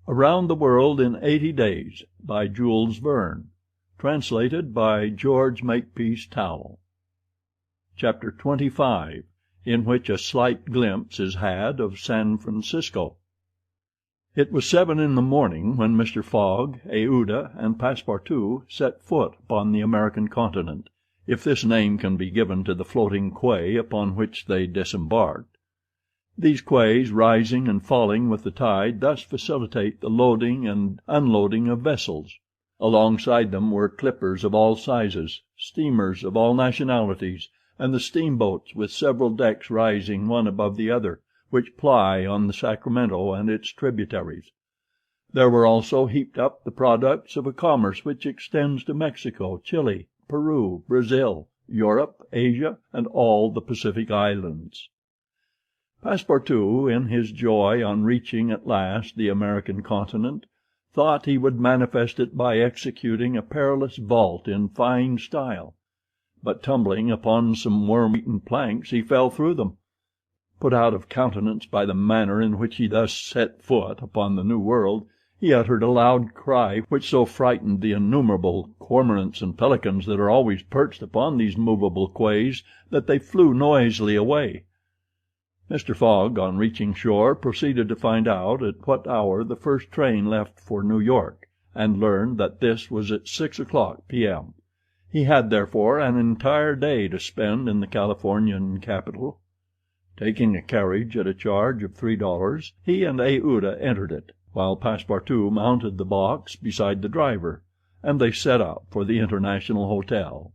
Around the World in 80 Days, by Jules Verne. Translated by George Makepeace Towell. Chapter 25, in which a slight glimpse is had of San Francisco. It was 7 in the morning when Mr. Fogg, Aouda, and Passepartout set foot upon the American continent, if this name can be given to the floating quay upon which they disembarked. These quays, rising and falling with the tide, thus facilitate the loading and unloading of vessels. Alongside them were clippers of all sizes, steamers of all nationalities, and the steamboats with several decks rising one above the other, which ply on the Sacramento and its tributaries. There were also heaped up the products of a commerce which extends to Mexico, Chile, Peru, Brazil, Europe, Asia, and all the Pacific islands. Passepartout, in his joy on reaching at last the American continent, thought he would manifest it by executing a perilous vault in fine style, but tumbling upon some worm-eaten planks he fell through them. Put out of countenance by the manner in which he thus set foot upon the New World, he uttered a loud cry which so frightened the innumerable cormorants and pelicans that are always perched upon these movable quays that they flew noisily away. Mr. Fogg, on reaching shore, proceeded to find out at what hour the first train left for New York, and learned that this was at 6 o'clock p.m. He had, therefore, an entire day to spend in the Californian capital. Taking a carriage at a charge of $3, he and Aouda entered it, while Passepartout mounted the box beside the driver, and they set out for the International Hotel.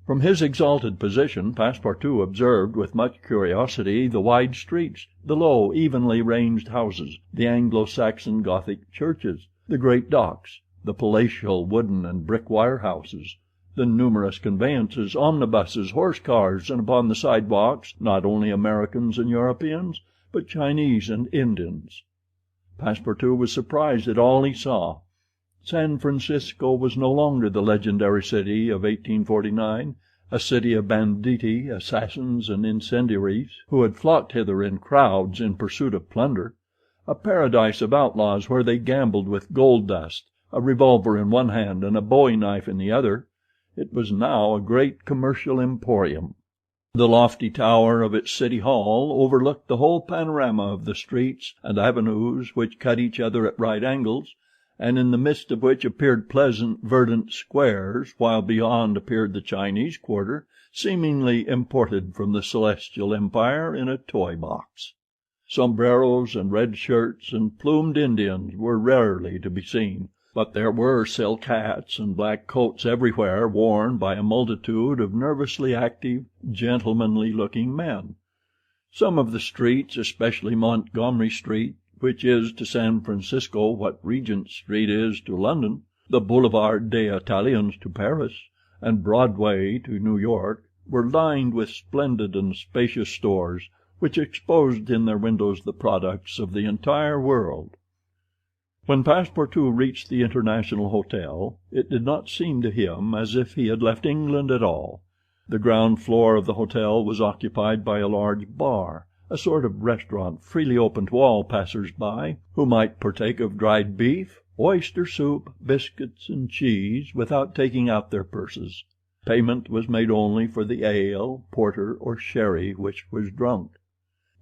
From his exalted position, Passepartout observed with much curiosity the wide streets, the low, evenly ranged houses, the Anglo-Saxon Gothic churches, the great docks, the palatial wooden and brick wire houses, the numerous conveyances, omnibuses, horse cars, and upon the sidewalks not only Americans and Europeans, but Chinese and Indians. Passepartout was surprised at all he saw. San Francisco was no longer the legendary city of 1849, a city of banditti, assassins, and incendiaries, who had flocked hither in crowds in pursuit of plunder, a paradise of outlaws where they gambled with gold dust, a revolver in one hand and a bowie knife in the other. It was now a great commercial emporium. The lofty tower of its city hall overlooked the whole panorama of the streets and avenues which cut each other at right angles, and in the midst of which appeared pleasant verdant squares, while beyond appeared the Chinese quarter, seemingly imported from the Celestial Empire in a toy box. Sombreros and red shirts and plumed Indians were rarely to be seen, but there were silk hats and black coats everywhere worn by a multitude of nervously active, gentlemanly-looking men. Some of the streets, especially Montgomery Street, which is to San Francisco what Regent Street is to London, the Boulevard des Italiens to Paris, and Broadway to New York, were lined with splendid and spacious stores, which exposed in their windows the products of the entire world. When Passepartout reached the International Hotel, it did not seem to him as if he had left England at all. The ground floor of the hotel was occupied by a large bar, a sort of restaurant freely open to all passers-by, who might partake of dried beef, oyster soup, biscuits, and cheese without taking out their purses. Payment was made only for the ale, porter, or sherry which was drunk.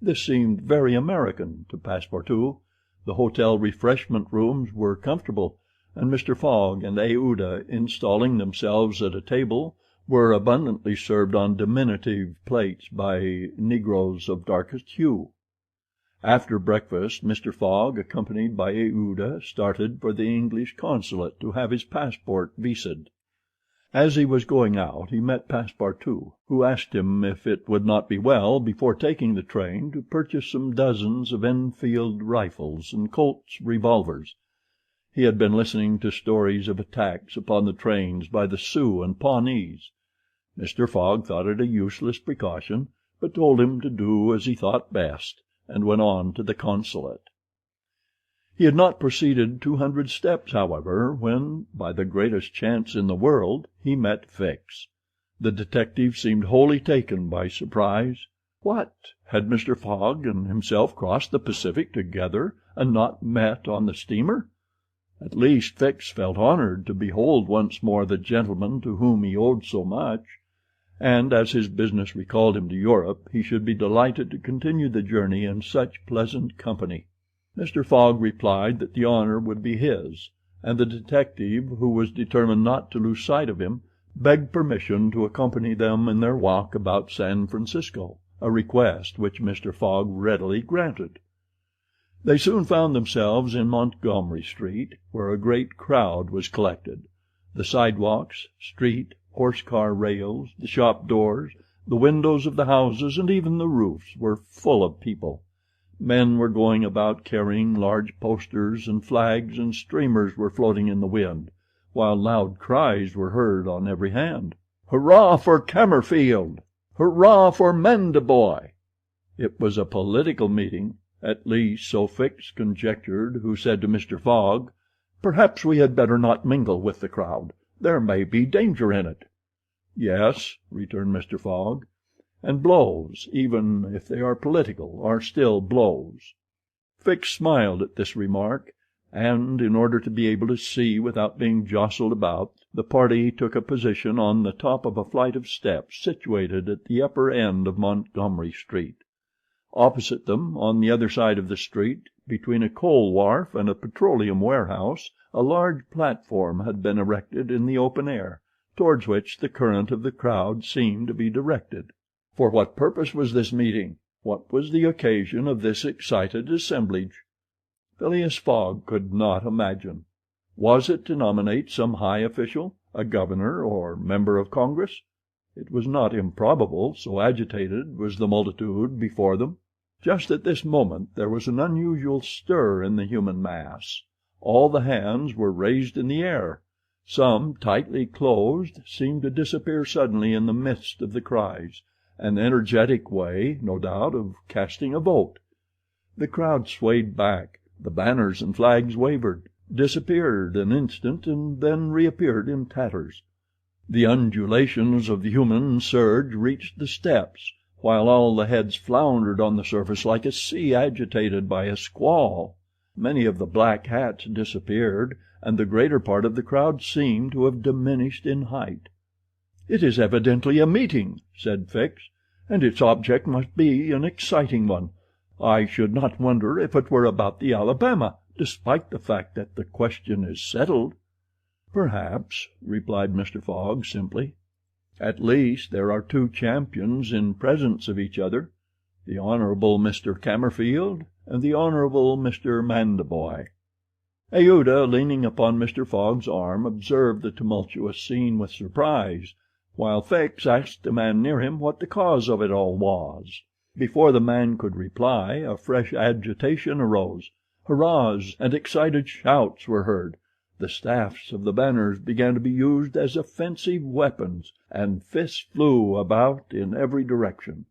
This seemed very American to Passepartout. The hotel refreshment rooms were comfortable, and Mr. Fogg and Aouda, installing themselves at a table, were abundantly served on diminutive plates by negroes of darkest hue. After breakfast, Mr. Fogg, accompanied by Aouda, started for the English consulate to have his passport viséd. As he was going out, he met Passepartout, who asked him if it would not be well, before taking the train, to purchase some dozens of Enfield rifles and Colt's revolvers. He had been listening to stories of attacks upon the trains by the Sioux and Pawnees. Mr. Fogg thought it a useless precaution, but told him to do as he thought best, and went on to the consulate. He had not proceeded 200 steps, however, when, by the greatest chance in the world, he met Fix. The detective seemed wholly taken by surprise. What! Had Mr. Fogg and himself crossed the Pacific together, and not met on the steamer? At least Fix felt honored to behold once more the gentleman to whom he owed so much, and as his business recalled him to Europe, he should be delighted to continue the journey in such pleasant company. Mr. Fogg replied that the honor would be his, and the detective, who was determined not to lose sight of him, begged permission to accompany them in their walk about San Francisco, a request which Mr. Fogg readily granted. They soon found themselves in Montgomery Street, where a great crowd was collected. The sidewalks, street, horse-car rails, the shop doors, the windows of the houses, and even the roofs were full of people. Men were going about carrying large posters, and flags and streamers were floating in the wind, while loud cries were heard on every hand. "Hurrah for Cammerfield! Hurrah for Mandaboy!" It was a political meeting, at least so Fix conjectured, who said to Mr. Fogg, "Perhaps we had better not mingle with the crowd. There may be danger in it." "Yes," returned Mr. Fogg, "and blows, even if they are political, are still blows." Fix smiled at this remark, and, in order to be able to see without being jostled about, the party took a position on the top of a flight of steps situated at the upper end of Montgomery Street. Opposite them, on the other side of the street, between a coal wharf and a petroleum warehouse, a large platform had been erected in the open air, towards which the current of the crowd seemed to be directed. For what purpose was this meeting? What was the occasion of this excited assemblage? Phileas Fogg could not imagine. Was it to nominate some high official, a governor or member of Congress? It was not improbable, so agitated was the multitude before them. Just at this moment there was an unusual stir in the human mass. All the hands were raised in the air. Some, tightly closed, seemed to disappear suddenly in the midst of the cries, an energetic way, no doubt, of casting a vote. The crowd swayed back, the banners and flags wavered, disappeared an instant, and then reappeared in tatters. The undulations of the human surge reached the steps, while all the heads floundered on the surface like a sea agitated by a squall. Many of the black hats disappeared, and the greater part of the crowd seemed to have diminished in height. "It is evidently a meeting," said Fix, "and its object must be an exciting one. I should not wonder if it were about the Alabama, despite the fact that the question is settled." "Perhaps," replied Mr. Fogg simply. "At least there are two champions in presence of each other, the Honorable Mr. Cammerfield and the Honorable Mr. Mandaboy." Aouda, leaning upon Mr. Fogg's arm, observed the tumultuous scene with surprise, while Fix asked a man near him what the cause of it all was. Before the man could reply, a fresh agitation arose. Hurrahs and excited shouts were heard. The staffs of the banners began to be used as offensive weapons, and fists flew about in every direction.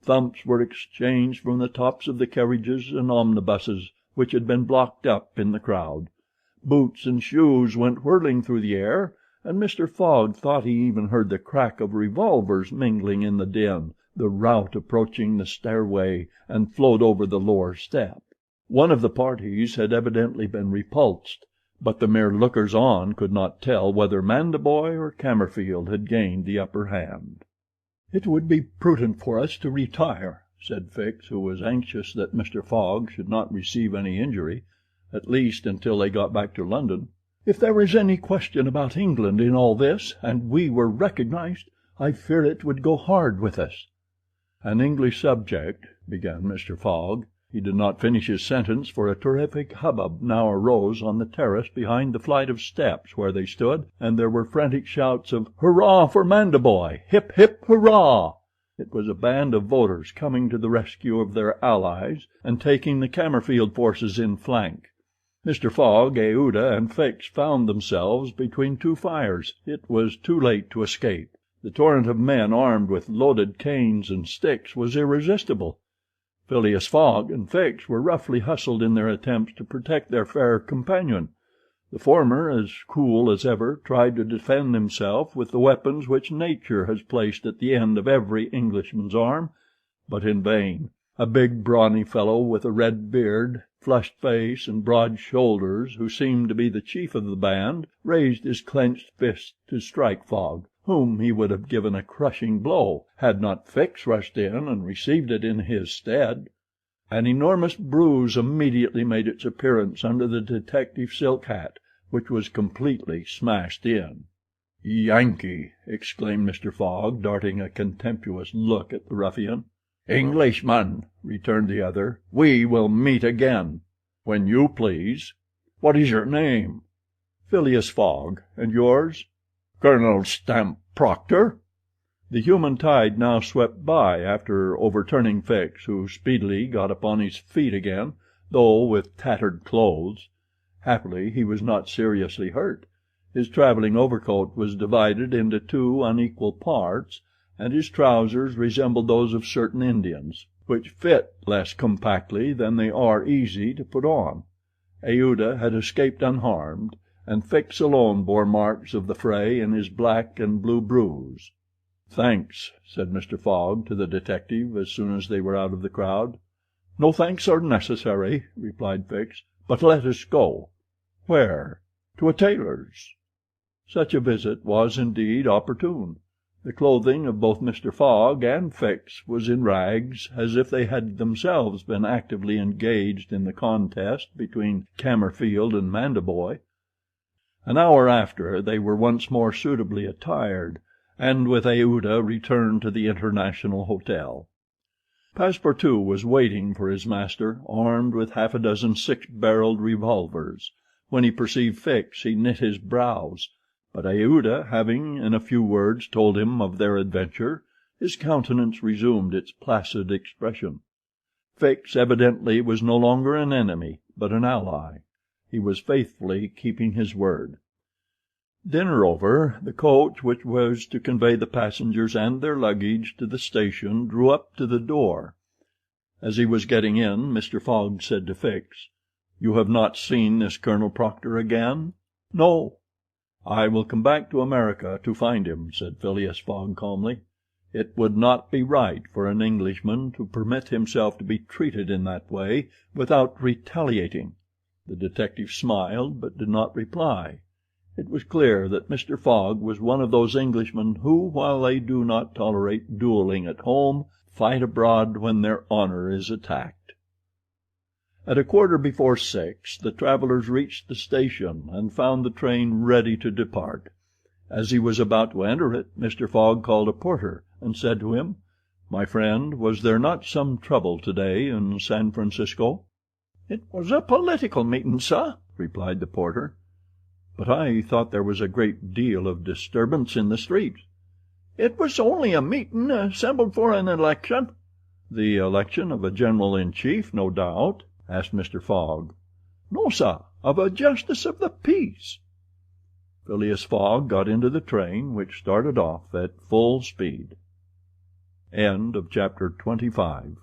Thumps were exchanged from the tops of the carriages and omnibuses which had been blocked up in the crowd. Boots and shoes went whirling through the air, and Mr. Fogg thought he even heard the crack of revolvers mingling in the din. The rout approaching the stairway and flowed over the lower step. One of the parties had evidently been repulsed, but the mere lookers-on could not tell whether Mandaboy or Cammerfield had gained the upper hand. "It would be prudent for us to retire," said Fix, who was anxious that Mr. Fogg should not receive any injury, at least until they got back to London. "If there is any question about England in all this, and we were recognized, I fear it would go hard with us." "An English subject," began Mr. Fogg. He did not finish his sentence, for a terrific hubbub now arose on the terrace behind the flight of steps where they stood, and there were frantic shouts of "Hurrah for Mandaboy! Hip, hip, hurrah!" It was a band of voters coming to the rescue of their allies, and taking the Cammerfield forces in flank. Mr. Fogg, Aouda, and Fix found themselves between two fires. It was too late to escape. The torrent of men armed with loaded canes and sticks was irresistible. Phileas Fogg and Fix were roughly hustled in their attempts to protect their fair companion. The former, as cool as ever, tried to defend himself with the weapons which nature has placed at the end of every Englishman's arm, but in vain. A big, brawny fellow with a red beard, flushed face, and broad shoulders, who seemed to be the chief of the band, raised his clenched fist to strike Fogg, whom he would have given a crushing blow, had not Fix rushed in and received it in his stead. An enormous bruise immediately made its appearance under the detective's silk hat, which was completely smashed in. "Yankee!" exclaimed Mr. Fogg, darting a contemptuous look at the ruffian. "Englishman," returned the other. "We will meet again." "When you please. What is your name?" "Phileas Fogg. And yours?" "Colonel Stamp Proctor." The human tide now swept by, after overturning Fix, who speedily got upon his feet again, though with tattered clothes. Happily he was not seriously hurt. His travelling overcoat was divided into two unequal parts, and his trousers resembled those of certain Indians, which fit less compactly than they are easy to put on. Aouda had escaped unharmed, and Fix alone bore marks of the fray in his black and blue bruise. "Thanks," said Mr. Fogg to the detective as soon as they were out of the crowd. "No thanks are necessary," replied Fix, "but let us go." "Where?" "To a tailor's." Such a visit was indeed opportune. The clothing of both Mr. Fogg and Fix was in rags, as if they had themselves been actively engaged in the contest between Cammerfield and Mandaboy. An hour after, they were once more suitably attired, and with Aouda returned to the International Hotel. Passepartout was waiting for his master, armed with half a dozen six-barreled revolvers. When he perceived Fix, he knit his brows, but Aouda having in a few words told him of their adventure, his countenance resumed its placid expression. Fix evidently was no longer an enemy, but an ally. He was faithfully keeping his word. Dinner over, the coach which was to convey the passengers and their luggage to the station drew up to the door. As he was getting in, Mr. Fogg said to Fix, "You have not seen this Colonel Proctor again?" "No." "I will come back to America to find him," said Phileas Fogg calmly. "It would not be right for an Englishman to permit himself to be treated in that way without retaliating." The detective smiled, but did not reply. It was clear that Mr. Fogg was one of those Englishmen who, while they do not tolerate duelling at home, fight abroad when their honor is attacked. At 6:15 the travellers reached the station, and found the train ready to depart. As he was about to enter it, Mr. Fogg called a porter, and said to him, "My friend, was there not some trouble today in San Francisco?" "It was a political meeting, sir," replied the porter. "But I thought there was a great deal of disturbance in the streets." "It was only a meeting assembled for an election." "The election of a general-in-chief, no doubt?" asked Mr. Fogg. "No, sir, of a justice of the peace." Phileas Fogg got into the train, which started off at full speed. Chapter 25